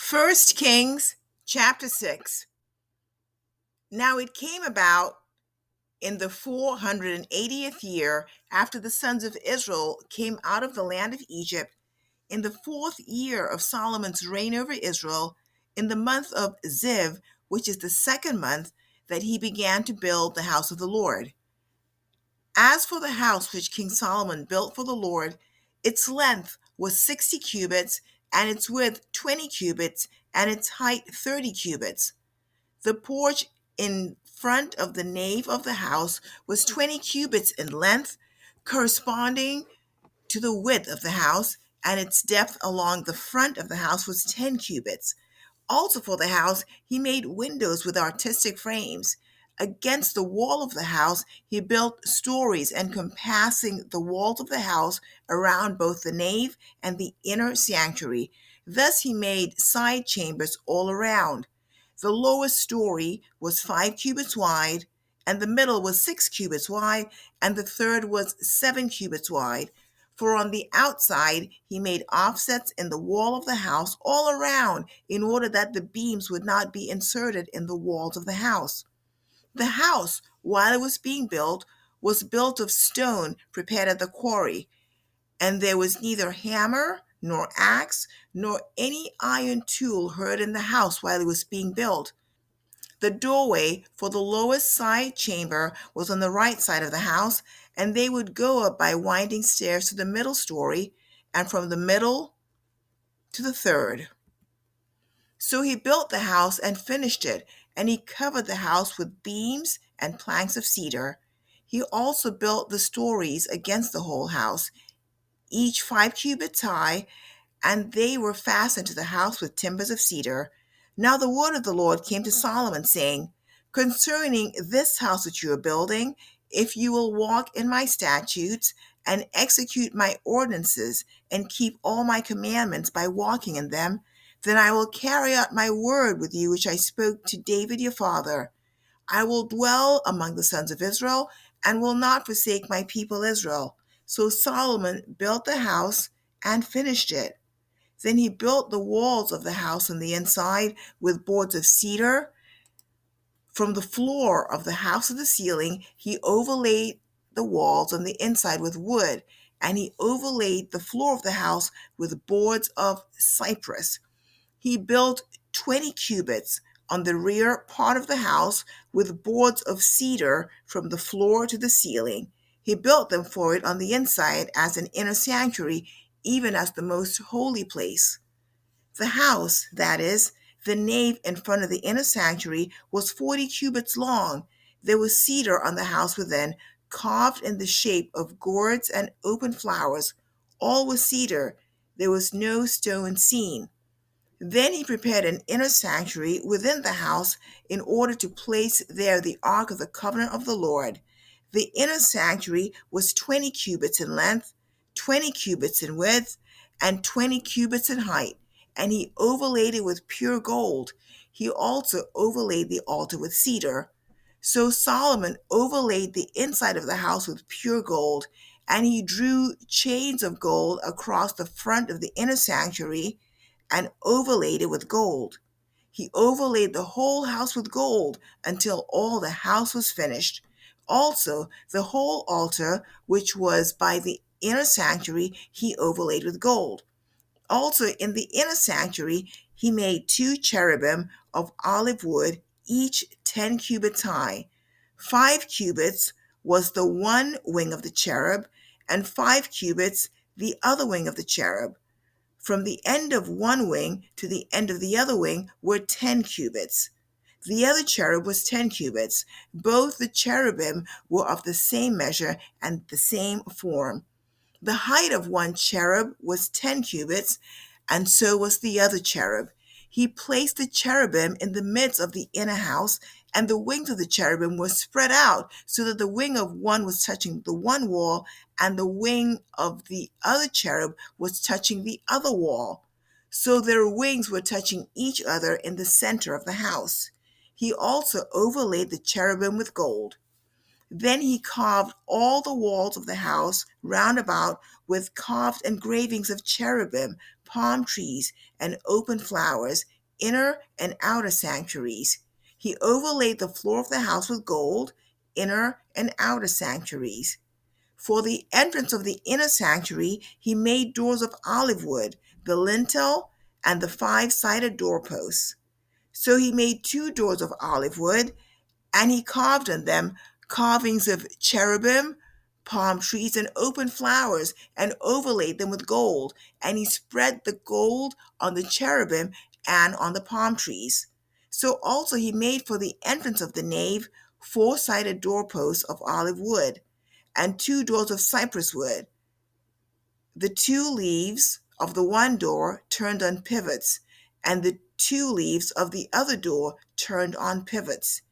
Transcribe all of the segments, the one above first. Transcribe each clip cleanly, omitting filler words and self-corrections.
First Kings chapter 6. Now it came about in the 480th year after the sons of Israel came out of the land of Egypt, in the fourth year of Solomon's reign over Israel, in the month of Ziv, which is the second month, that he began to build the house of the Lord. As for the house which King Solomon built for the Lord, its length was 60 cubits, and its width 20 cubits, and its height 30 cubits. The porch in front of the nave of the house was 20 cubits in length, corresponding to the width of the house, and its depth along the front of the house was 10 cubits. Also for the house, he made windows with artistic frames. Against the wall of the house, he built stories encompassing the walls of the house around both the nave and the inner sanctuary. Thus he made side chambers all around. The lowest story was 5 cubits wide, and the middle was 6 cubits wide, and the third was 7 cubits wide. For on the outside he made offsets in the wall of the house all around, in order that the beams would not be inserted in the walls of the house. The house, while it was built of stone prepared at the quarry, and there was neither hammer nor axe nor any iron tool heard in the house while it was being built. The doorway for the lowest side chamber was on the right side of the house, and they would go up by winding stairs to the middle story, and from the middle to the third. So he built the house and finished it, and he covered the house with beams and planks of cedar. He also built the stories against the whole house, each 5 cubits high, and they were fastened to the house with timbers of cedar. Now the word of the Lord came to Solomon, saying, Concerning this house that you are building, if you will walk in my statutes and execute my ordinances and keep all my commandments by walking in them, then I will carry out my word with you which I spoke to David your father. I will dwell among the sons of Israel and will not forsake my people Israel. So Solomon built the house and finished it. Then he built the walls of the house on the inside with boards of cedar. From the floor of the house to the ceiling, he overlaid the walls on the inside with wood, and he overlaid the floor of the house with boards of cypress. He built 20 cubits on the rear part of the house with boards of cedar from the floor to the ceiling. He built them for it on the inside as an inner sanctuary, even as the most holy place. The house, that is, the nave in front of the inner sanctuary, was 40 cubits long. There was cedar on the house within, carved in the shape of gourds and open flowers. All was cedar. There was no stone seen. Then he prepared an inner sanctuary within the house in order to place there the ark of the covenant of the Lord. The inner sanctuary was 20 cubits in length, 20 cubits in width, and 20 cubits in height, and he overlaid it with pure gold. He also overlaid the altar with cedar. So Solomon overlaid the inside of the house with pure gold, and he drew chains of gold across the front of the inner sanctuary and overlaid it with gold. He overlaid the whole house with gold until all the house was finished. Also, the whole altar, which was by the inner sanctuary, he overlaid with gold. Also, in the inner sanctuary, he made 2 cherubim of olive wood, each 10 cubits high. 5 cubits was the one wing of the cherub, and 5 cubits the other wing of the cherub. From the end of one wing to the end of the other wing were 10 cubits. The other cherub was 10 cubits. Both the cherubim were of the same measure and the same form. The height of one cherub was 10 cubits, and so was the other cherub. He placed the cherubim in the midst of the inner house, and the wings of the cherubim were spread out, so that the wing of one was touching the one wall, and the wing of the other cherub was touching the other wall. So their wings were touching each other in the center of the house. He also overlaid the cherubim with gold. Then he carved all the walls of the house round about with carved engravings of cherubim, palm trees, and open flowers, inner and outer sanctuaries. He overlaid the floor of the house with gold, inner and outer sanctuaries. For the entrance of the inner sanctuary, he made doors of olive wood, the lintel, and the 5-sided doorposts. So he made 2 doors of olive wood, and he carved on them carvings of cherubim, palm trees, and open flowers, and overlaid them with gold. And he spread the gold on the cherubim and on the palm trees. So also he made for the entrance of the nave 4-sided doorposts of olive wood, and 2 doors of cypress wood. The 2 leaves of the one door turned on pivots, and the 2 leaves of the other door turned on pivots.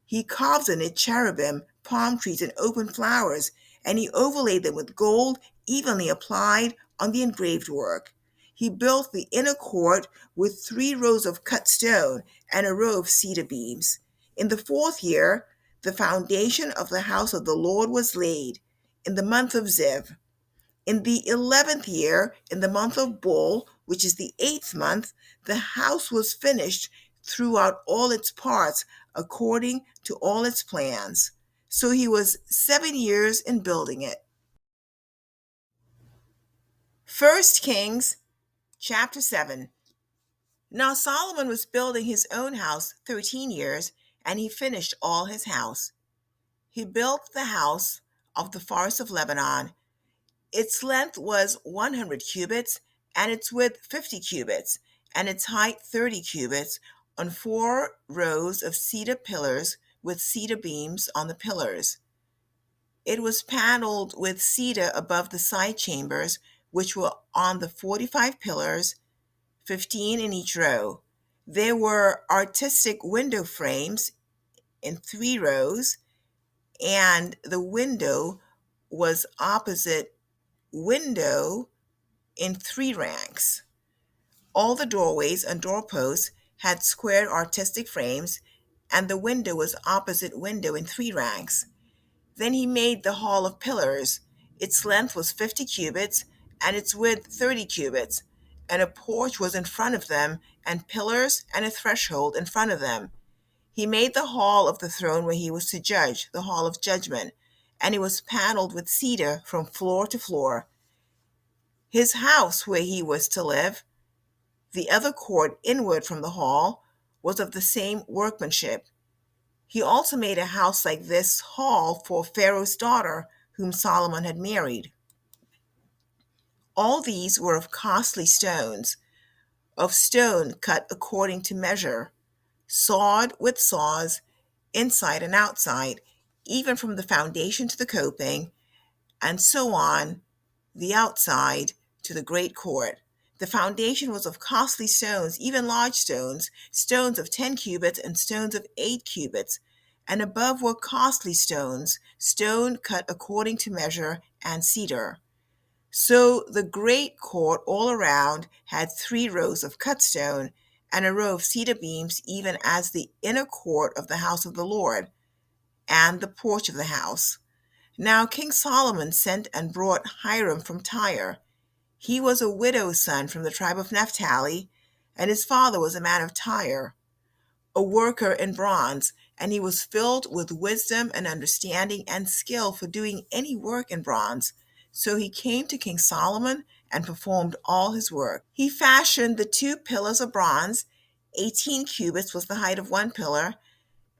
He carved on it cherubim, palm trees, and open flowers, and he overlaid them with gold evenly applied on the engraved work. He built the inner court with 3 rows of cut stone and a row of cedar beams. In the 4th year, the foundation of the house of the Lord was laid, in the month of Ziv. In the 11th year, in the month of Bul, which is the 8th month, the house was finished throughout all its parts, according to all its plans. So he was 7 years in building it. 1 Kings chapter 7. Now Solomon was building his own house 13 years, and he finished all his house. He built the house of the forest of Lebanon. Its length was 100 cubits, and its width 50 cubits, and its height 30 cubits, on 4 rows of cedar pillars with cedar beams on the pillars. It was paneled with cedar above the side chambers, which were on the 45 pillars, 15 in each row. There were artistic window frames in 3 rows, and the window was opposite window in 3 ranks. All the doorways and doorposts had squared artistic frames, and the window was opposite window in 3 ranks. Then he made the hall of pillars. Its length was 50 cubits, and its width 30 cubits, and a porch was in front of them, and pillars and a threshold in front of them. He made the hall of the throne where he was to judge, the hall of judgment, and it was paneled with cedar from floor to floor. His house where he was to live, the other court inward from the hall, was of the same workmanship. He also made a house like this hall for Pharaoh's daughter, whom Solomon had married. All these were of costly stones, of stone cut according to measure, sawed with saws, inside and outside, even from the foundation to the coping, and so on the outside to the great court. The foundation was of costly stones, even large stones, stones of 10 cubits and stones of 8 cubits, and above were costly stones, stone cut according to measure, and cedar. So the great court all around had 3 rows of cut stone, and a row of cedar beams, even as the inner court of the house of the Lord, and the porch of the house. Now King Solomon sent and brought Hiram from Tyre. He was a widow's son from the tribe of Naphtali, and his father was a man of Tyre, a worker in bronze, and he was filled with wisdom and understanding and skill for doing any work in bronze. So he came to King Solomon and performed all his work. He fashioned the 2 pillars of bronze. 18 cubits was the height of one pillar,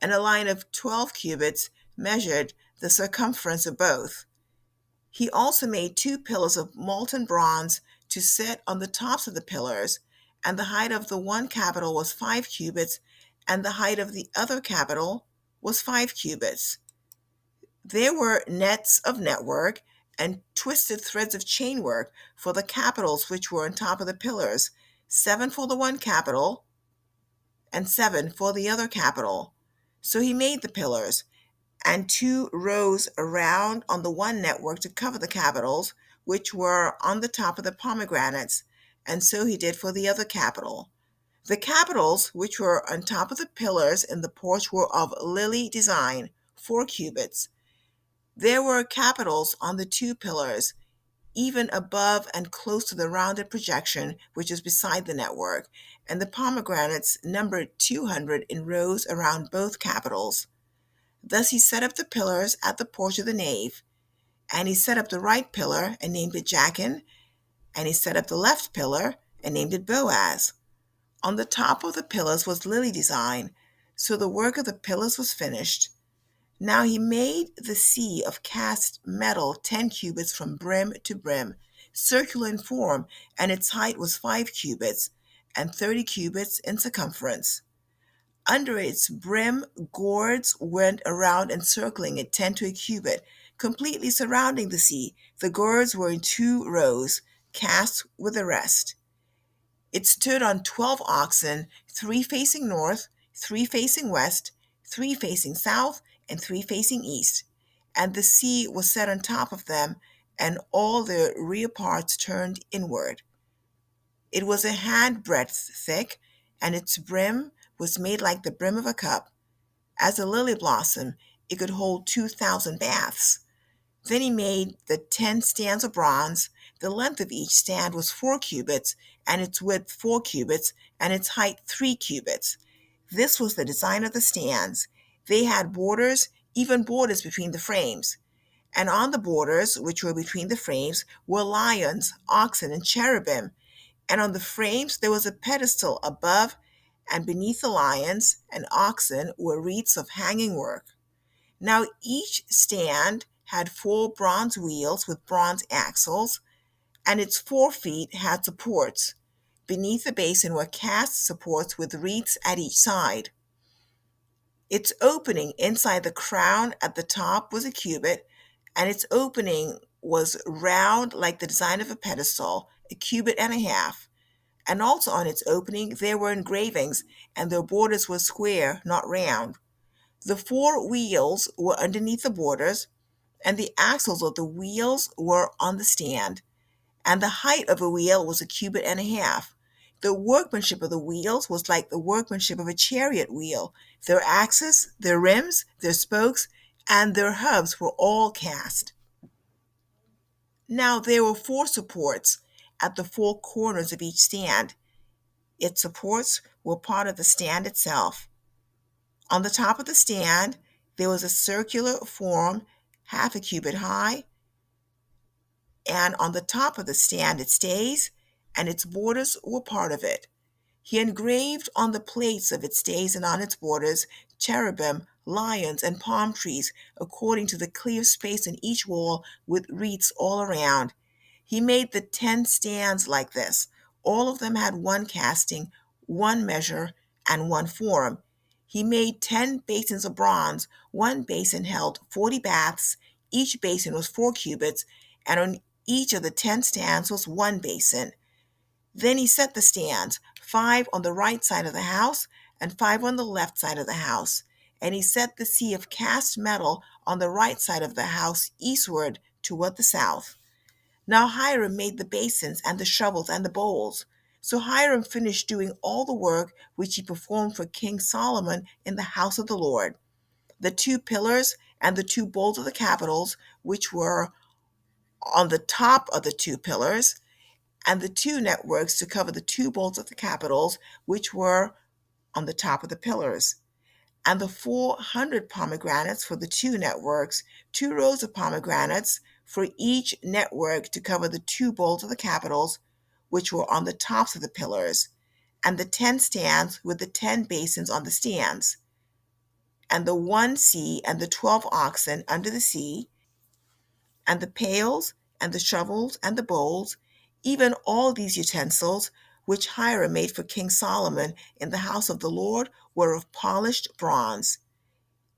and a line of 12 cubits measured the circumference of both. He also made 2 pillars of molten bronze to set on the tops of the pillars, and the height of the one capital was 5 cubits, and the height of the other capital was 5 cubits. There were nets of network and twisted threads of chainwork for the capitals which were on top of the pillars, 7 for the one capital and 7 for the other capital. So he made the pillars, and 2 rows around on the one network to cover the capitals, which were on the top of the pomegranates, and so he did for the other capital. The capitals, which were on top of the pillars in the porch, were of lily design, 4 cubits. There were capitals on the 2 pillars, even above and close to the rounded projection which is beside the network, and the pomegranates numbered 200 in rows around both capitals. Thus he set up the pillars at the porch of the nave, and he set up the right pillar and named it Jachin, and he set up the left pillar and named it Boaz. On the top of the pillars was lily design, so the work of the pillars was finished. Now he made the sea of cast metal 10 cubits from brim to brim, circular in form, and its height was 5 cubits, and 30 cubits in circumference. Under its brim, gourds went around encircling it 10 to a cubit, completely surrounding the sea. The gourds were in 2 rows, cast with the rest. It stood on 12 oxen, 3 facing north, 3 facing west, 3 facing south, and 3 facing east. And the sea was set on top of them, and all their rear parts turned inward. It was a handbreadth thick, and its brim was made like the brim of a cup. As a lily blossom, it could hold 2,000 baths. Then he made the 10 stands of bronze. The length of each stand was 4 cubits, and its width 4 cubits, and its height 3 cubits. This was the design of the stands. They had borders, even borders between the frames. And on the borders, which were between the frames, were lions, oxen, and cherubim. And on the frames there was a pedestal above, and beneath the lions and oxen were wreaths of hanging work. Now each stand had 4 bronze wheels with bronze axles, and its 4 feet had supports. Beneath the basin were cast supports with wreaths at each side. Its opening inside the crown at the top was a cubit, and its opening was round like the design of a pedestal, a cubit and a half. And also on its opening there were engravings, and their borders were square, not round. The 4 wheels were underneath the borders, and the axles of the wheels were on the stand, and the height of a wheel was a cubit and a half. The workmanship of the wheels was like the workmanship of a chariot wheel. Their axes, their rims, their spokes, and their hubs were all cast. Now there were 4 supports at the 4 corners of each stand. Its supports were part of the stand itself. On the top of the stand there was a circular form half a cubit high, and on the top of the stand it stays, and its borders were part of it. He engraved on the plates of its stays and on its borders cherubim, lions, and palm trees, according to the clear space in each wall, with wreaths all around. He made the 10 stands like this. All of them had 1 casting, 1 measure, and 1 form. He made 10 basins of bronze. 1 basin held 40 baths. Each basin was 4 cubits, and on each of the 10 stands was 1 basin. Then he set the stands, 5 on the right side of the house and 5 on the left side of the house. And he set the sea of cast metal on the right side of the house eastward toward the south. Now Hiram made the basins and the shovels and the bowls. So Hiram finished doing all the work which he performed for King Solomon in the house of the Lord. The 2 pillars and the 2 bowls of the capitals, which were on the top of the 2 pillars, and the 2 networks to cover the 2 bowls of the capitals, which were on the top of the pillars, and the 400 pomegranates for the 2 networks, 2 rows of pomegranates for each network to cover the 2 bowls of the capitals, which were on the tops of the pillars, and the 10 stands with the 10 basins on the stands, and the 1 sea and the 12 oxen under the sea, and the pails and the shovels and the bowls, even all these utensils which Hiram made for King Solomon in the house of the Lord, were of polished bronze.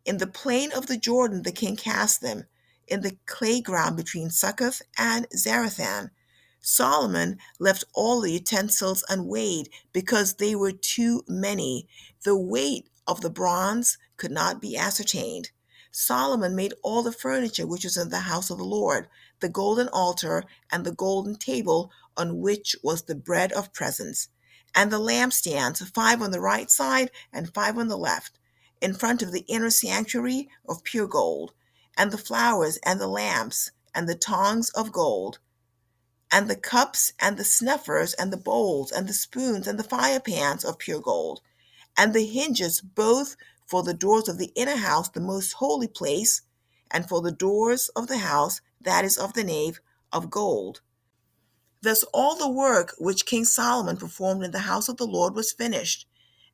In the plain of the Jordan the king cast them, in the clay ground between Succoth and Zarethan. Solomon left all the utensils unweighed, because they were too many. The weight of the bronze could not be ascertained. Solomon made all the furniture which was in the house of the Lord, the golden altar and the golden table on which was the bread of presence, and the lampstands, 5 on the right side and 5 on the left, in front of the inner sanctuary of pure gold, and the flowers and the lamps and the tongs of gold. and the cups, and the snuffers, and the bowls, and the spoons, and the firepans of pure gold, and the hinges both for the doors of the inner house, the most holy place, and for the doors of the house that is of the nave, of gold. Thus all the work which King Solomon performed in the house of the Lord was finished.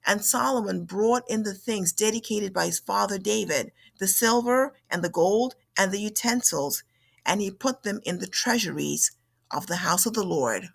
And Solomon brought in the things dedicated by his father David, the silver and the gold and the utensils, and he put them in the treasuries of the house of the Lord.